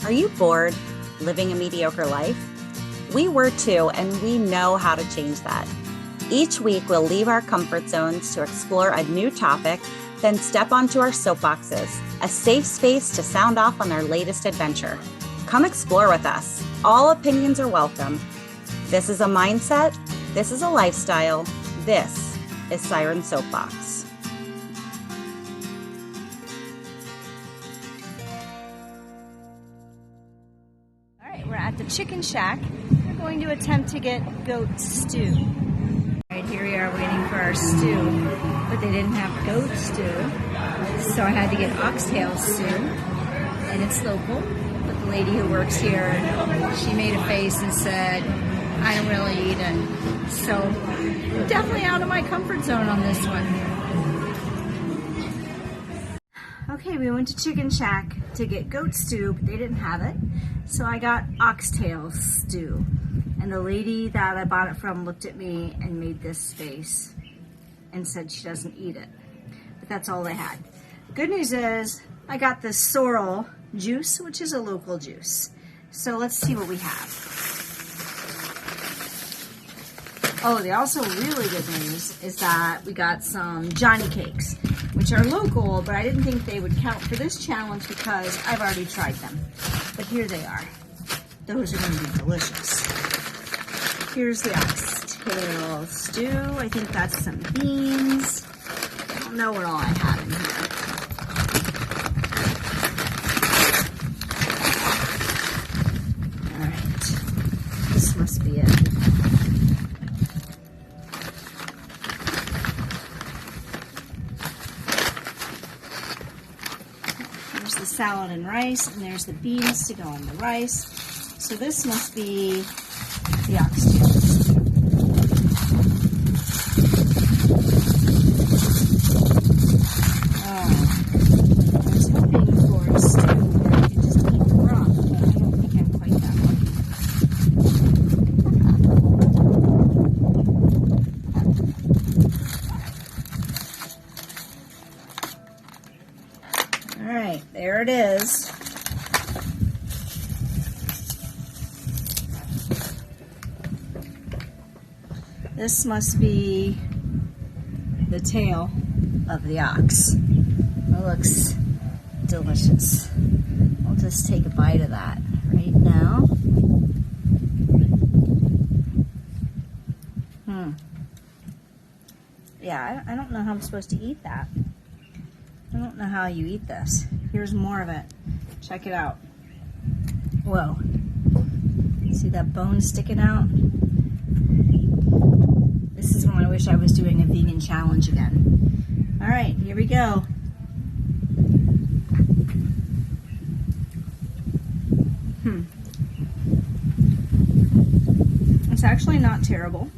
Are you bored living a mediocre life? We were too, and we know how to change that. Each week, we'll leave our comfort zones to explore a new topic, then step onto our soapboxes, a safe space to sound off on our latest adventure. Come explore with us. All opinions are welcome. This is a mindset. This is a lifestyle. This is Siren Soapbox. All right, we're at the chicken shack. We're going to attempt to get goat stew. All right, here we are waiting for our stew, but they didn't have goat stew, so I had to get oxtail stew, and it's local. But the lady who works here, she made a face and said, I don't really eat it. So I'm definitely out of my comfort zone on this one. Okay, we went to Chicken Shack to get goat stew, but they didn't have it. So I got oxtail stew. And the lady that I bought it from looked at me and made this face and said she doesn't eat it. But that's all they had. The good news is I got this sorrel juice, which is a local juice. So let's see what we have. Oh, the also really good news is that we got some Johnny cakes, which are local, but I didn't think they would count for this challenge because I've already tried them. But here they are. Those are going to be delicious. Here's the oxtail stew. I think that's some beans. I don't know what all I have in here. All right, this must be it. There's the salad and rice, and there's the beans to go on the rice. So this must be the oxtail stew. Oh, I was hoping for a stew where I could just eat the broth, but I don't think I'm quite that lucky. All right, there it is. This must be the tail of the ox. It looks delicious. I'll just take a bite of that right now. Yeah, I don't know how I'm supposed to eat that. I don't know how you eat this. Here's more of it. Check it out. Whoa. See that bone sticking out? This is when I wish I was doing a vegan challenge again. All right, here we go. It's actually not terrible.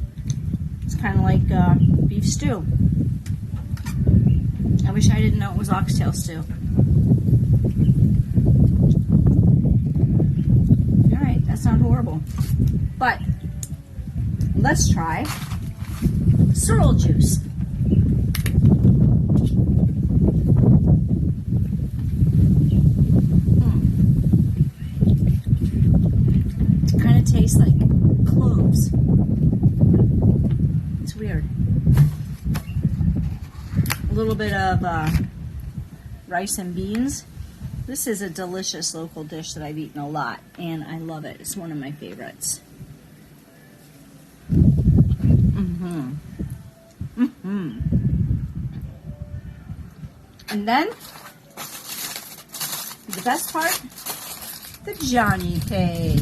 It's kind of like beef stew. I wish I didn't know it was oxtail stew. All right, that's not horrible. But let's try sorrel juice. It kind of tastes like cloves. It's weird. A little bit of rice and beans. This is a delicious local dish that I've eaten a lot, and I love it. It's one of my favorites. And then, the best part, the Johnny cake.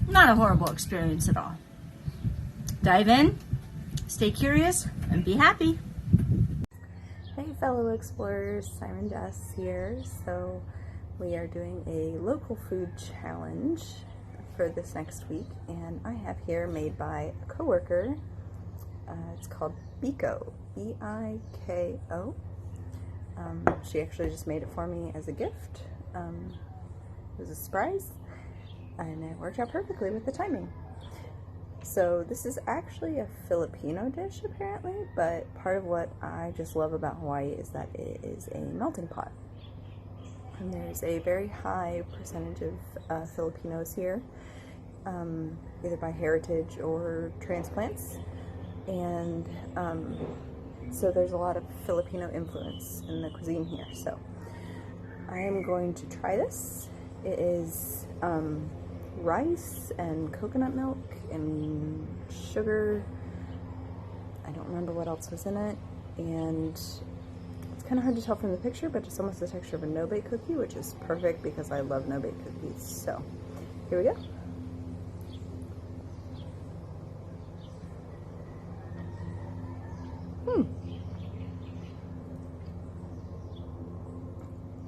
Not a horrible experience at all. Dive in, stay curious, and be happy. Hey fellow explorers, Siren Jess here. So we are doing a local food challenge for this next week, and I have here made by a coworker. It's called Biko, B-I-K-O. She actually just made it for me as a gift. It was a surprise, and it worked out perfectly with the timing. So this is actually a Filipino dish apparently, but part of what I just love about Hawaii is that it is a melting pot. And there's a very high percentage of Filipinos here, either by heritage or transplants. And so there's a lot of Filipino influence in the cuisine here. So I am going to try this. It is rice and coconut milk and sugar. I don't remember what else was in it. And it's kind of hard to tell from the picture, but it's almost the texture of a no-bake cookie, which is perfect because I love no-bake cookies. So here we go.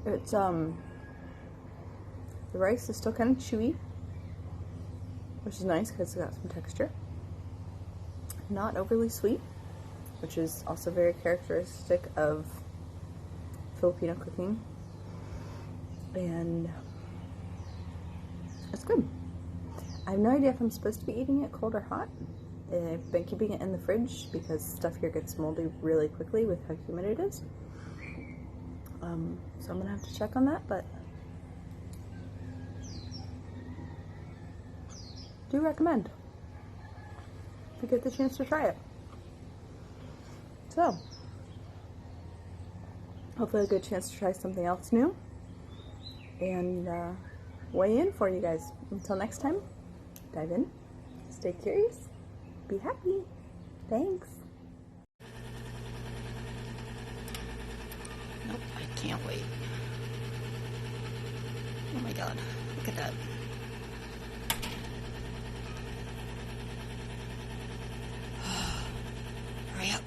It's the rice is still kind of chewy, which is nice because it's got some texture. Not overly sweet, which is also very characteristic of Filipino cooking. And it's good. I have no idea if I'm supposed to be eating it cold or hot. I've been keeping it in the fridge because stuff here gets moldy really quickly with how humid it is. So I'm gonna have to check on that, but do recommend if you get the chance to try it. So hopefully a good chance to try something else new and weigh in for you guys. Until next time, dive in, stay curious, be happy. Thanks. Nope, I can't wait. Oh my god, look at that. Hurry up.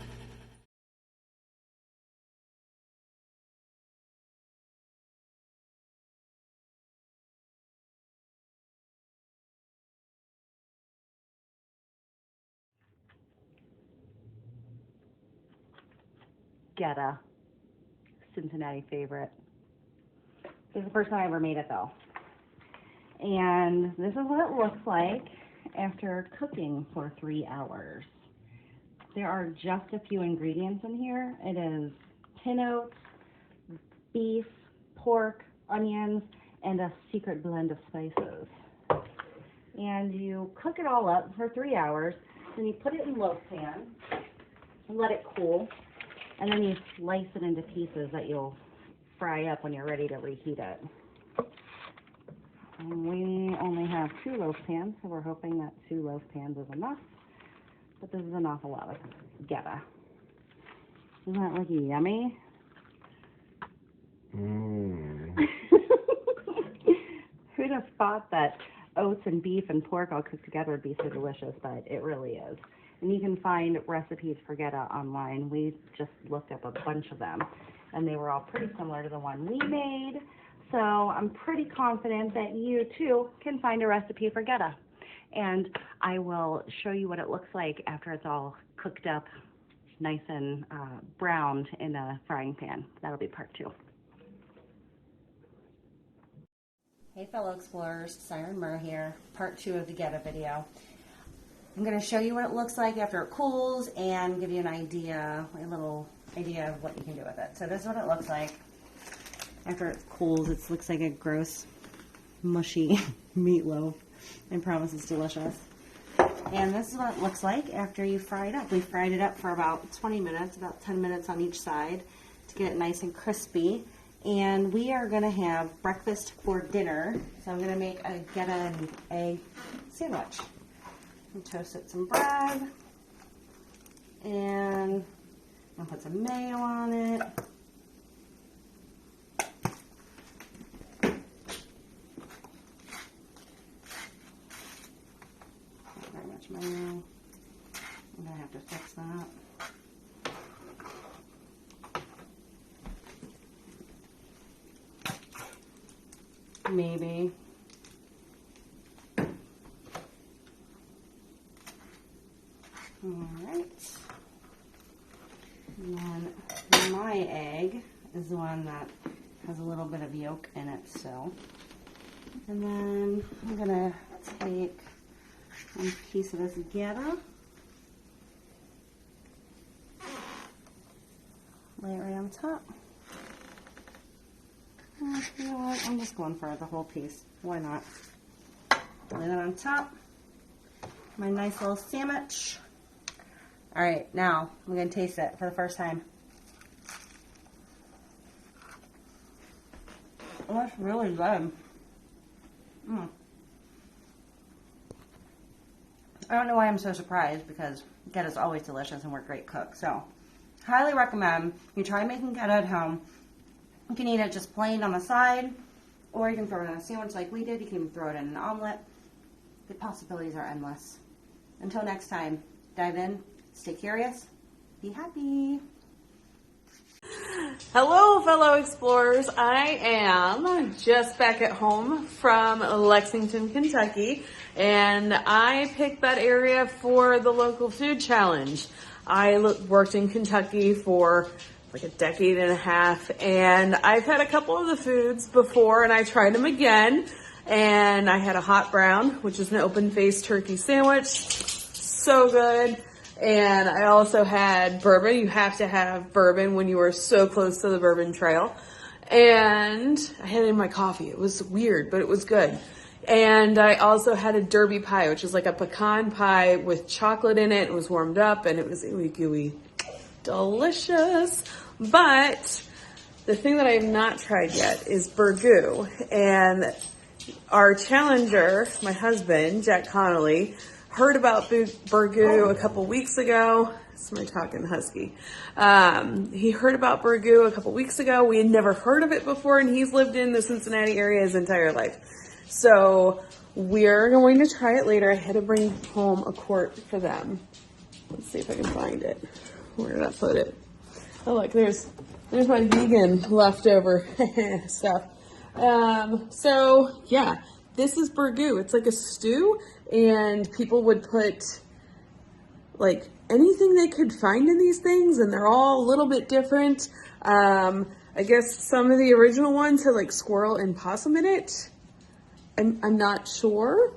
Geta, Cincinnati favorite. This is the first time I ever made it though. And this is what it looks like after cooking for 3 hours. There are just a few ingredients in here. It is tin oats, beef, pork, onions, and a secret blend of spices. And you cook it all up for 3 hours, then you put it in loaf pan and let it cool. And then you slice it into pieces that you'll fry up when you're ready to reheat it. And we only have 2 loaf pans, so we're hoping that 2 loaf pans is enough. But this is an awful lot of Geta. Isn't that like yummy? Who'd have thought that oats and beef and pork all cooked together would be so delicious, but it really is. And you can find recipes for Geta online. We just looked up a bunch of them, and they were all pretty similar to the one we made. So I'm pretty confident that you too can find a recipe for Geta. And I will show you what it looks like after it's all cooked up, nice and browned in a frying pan. That'll be part 2. Hey fellow explorers, Siren here, part 2 of the Geta video. I'm going to show you what it looks like after it cools and give you a little idea of what you can do with it. So this is what it looks like after it cools. It looks like a gross, mushy meatloaf. I promise it's delicious. And this is what it looks like after you fry it up. We fried it up for about 20 minutes, about 10 minutes on each side to get it nice and crispy. And we are going to have breakfast for dinner. So I'm going to make a Geta and egg sandwich. And toast up some bread, and I'll put some mayo on it. Not very much mayo. I'm gonna have to fix that. Maybe. Alright, and then my egg is the one that has a little bit of yolk in it still. And then I'm going to take one piece of this together. Lay it right on top. You know what? I'm just going for the whole piece. Why not? Lay that on top. My nice little sandwich. All right, now I'm going to taste it for the first time. Oh, that's really good. I don't know why I'm so surprised, because geta is always delicious and we're great cooks. So, highly recommend you try making geta at home. You can eat it just plain on the side, or you can throw it in a sandwich like we did. You can even throw it in an omelet. The possibilities are endless. Until next time, dive in, stay curious, be happy. Hello, fellow explorers. I am just back at home from Lexington, Kentucky, and I picked that area for the local food challenge. I worked in Kentucky for like a decade and a half, and I've had a couple of the foods before, and I tried them again. And I had a hot brown, which is an open-faced turkey sandwich. So good. And I also had bourbon. You have to have bourbon when you are so close to the bourbon trail. And I had it in my coffee. It was weird, but it was good. And I also had a derby pie, which is like a pecan pie with chocolate in it. It was warmed up and it was ooey gooey. Delicious. But the thing that I have not tried yet is burgoo. And our challenger, my husband, Jack Connolly, heard about burgoo a couple weeks ago. That's my talking husky. He heard about burgoo a couple weeks ago. We had never heard of it before, and he's lived in the Cincinnati area his entire life. So we're going to try it later. I had to bring home a quart for them. Let's see if I can find it. Where did I put it? Oh, look, there's my vegan leftover stuff. So yeah, this is burgoo. It's like a stew, and people would put like anything they could find in these things, and they're all a little bit different. I guess some of the original ones had like squirrel and possum in it. I'm not sure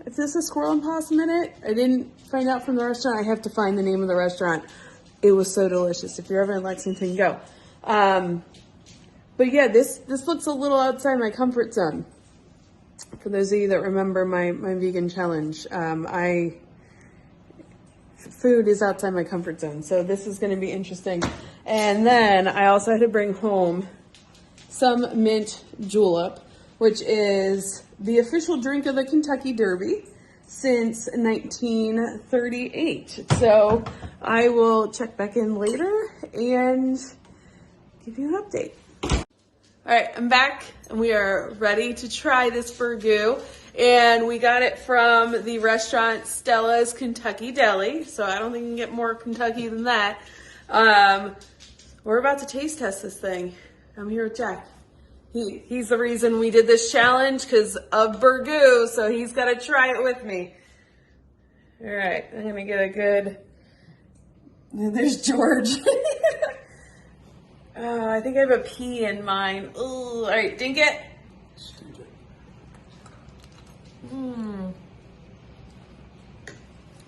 if this is squirrel and possum in it. I didn't find out from the restaurant. I have to find the name of the restaurant. It was so delicious. If you're ever in Lexington, go. But yeah, this looks a little outside my comfort zone. For those of you that remember my vegan challenge, food is outside my comfort zone. So this is going to be interesting. And then I also had to bring home some mint julep, which is the official drink of the Kentucky Derby since 1938. So I will check back in later and give you an update. All right, I'm back and we are ready to try this burgoo. And we got it from the restaurant Stella's Kentucky Deli. So I don't think you can get more Kentucky than that. We're about to taste test this thing. I'm here with Jack. He's the reason we did this challenge because of burgoo. So he's got to try it with me. All right, I'm going to get a good... There's George. I think I have a pea in mine. Ooh, all right, dink it.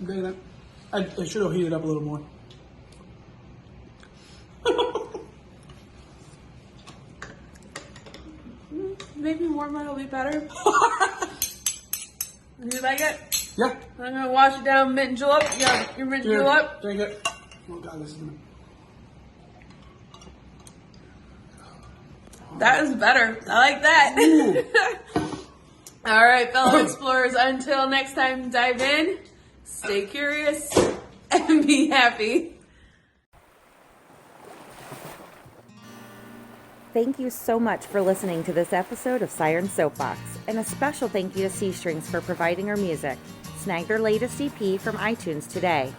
Okay, I should have heated up a little more. Maybe warm it will be better. You like it? Yeah. I'm gonna wash it down, mint julep. Yeah, your mint julep. Drink it. Oh God, this is good. That is better. I like that. All right, fellow explorers, until next time, dive in, stay curious, and be happy. Thank you so much for listening to this episode of Siren Soapbox, and a special thank you to C Strings for providing our music. Snag their latest EP from iTunes today.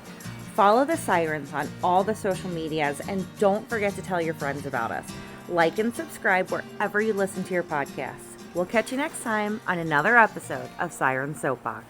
Follow the Sirens on all the social medias, and don't forget to tell your friends about us. Like and subscribe wherever you listen to your podcasts. We'll catch you next time on another episode of Siren Soapbox.